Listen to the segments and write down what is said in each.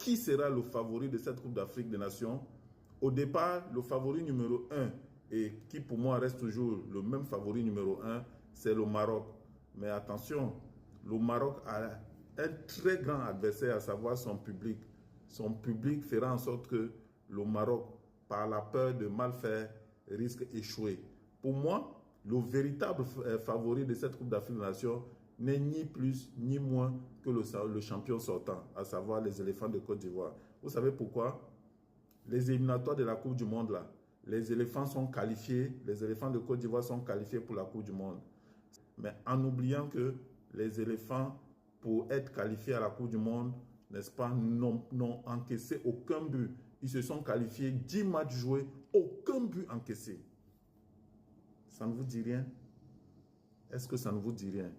qui sera le favori de cette Coupe d'Afrique des Nations? Au départ, le favori numéro 1, et qui pour moi reste toujours le même favori numéro 1, c'est le Maroc. Mais attention, le Maroc a un très grand adversaire, à savoir son public. Son public fera en sorte que le Maroc, par la peur de mal faire, risque d'échouer. Pour moi, le véritable favori de cette Coupe d'Afrique des Nations n'est ni plus ni moins que le champion sortant, à savoir les éléphants de Côte d'Ivoire. Vous savez pourquoi? Les éliminatoires de la Coupe du Monde, là, les éléphants sont qualifiés, les éléphants de Côte d'Ivoire sont qualifiés pour la Coupe du Monde. Mais en oubliant que les éléphants, pour être qualifiés à la Coupe du Monde, n'est-ce pas, n'ont encaissé aucun but. Ils se sont qualifiés, 10 matchs joués, aucun but encaissé. Ça ne vous dit rien? Est-ce que ça ne vous dit rien?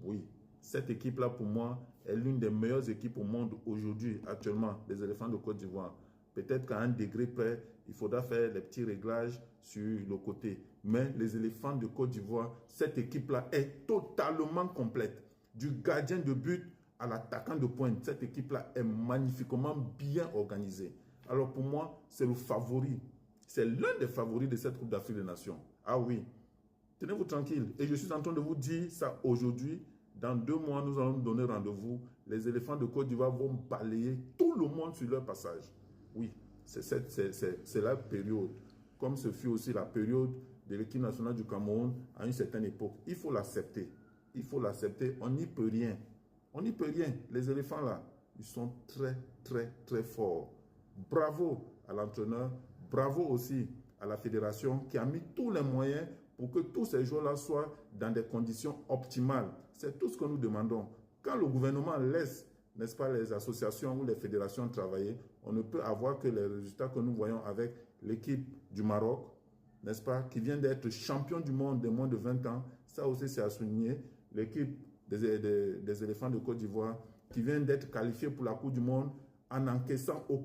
Oui. Cette équipe-là, pour moi, est l'une des meilleures équipes au monde aujourd'hui, actuellement, les éléphants de Côte d'Ivoire. Peut-être qu'à un degré près, il faudra faire les petits réglages sur le côté. Mais les éléphants de Côte d'Ivoire, cette équipe-là est totalement complète. Du gardien de but à l'attaquant de pointe, cette équipe-là est magnifiquement bien organisée. Alors pour moi, c'est le favori. C'est l'un des favoris de cette Coupe d'Afrique des Nations. Ah oui. Tenez-vous tranquille. Et je suis en train de vous dire ça aujourd'hui. Dans 2 mois, nous allons nous donner rendez-vous. Les éléphants de Côte d'Ivoire vont balayer tout le monde sur leur passage. Oui, c'est la période. Comme ce fut aussi la période de l'équipe nationale du Cameroun à une certaine époque. Il faut l'accepter. Il faut l'accepter. On n'y peut rien. On n'y peut rien. Les éléphants là, ils sont très, très, très forts. Bravo à l'entraîneur. Bravo aussi à la fédération qui a mis tous les moyens pour que tous ces joueurs-là soient dans des conditions optimales. C'est tout ce que nous demandons. Quand le gouvernement laisse, n'est-ce pas, les associations ou les fédérations travailler, on ne peut avoir que les résultats que nous voyons avec l'équipe du Maroc, n'est-ce pas, qui vient d'être champion du monde des moins de 20 ans. Ça aussi, c'est à souligner. L'équipe des éléphants de Côte d'Ivoire qui vient d'être qualifiée pour la Coupe du Monde en n'encaissant aucun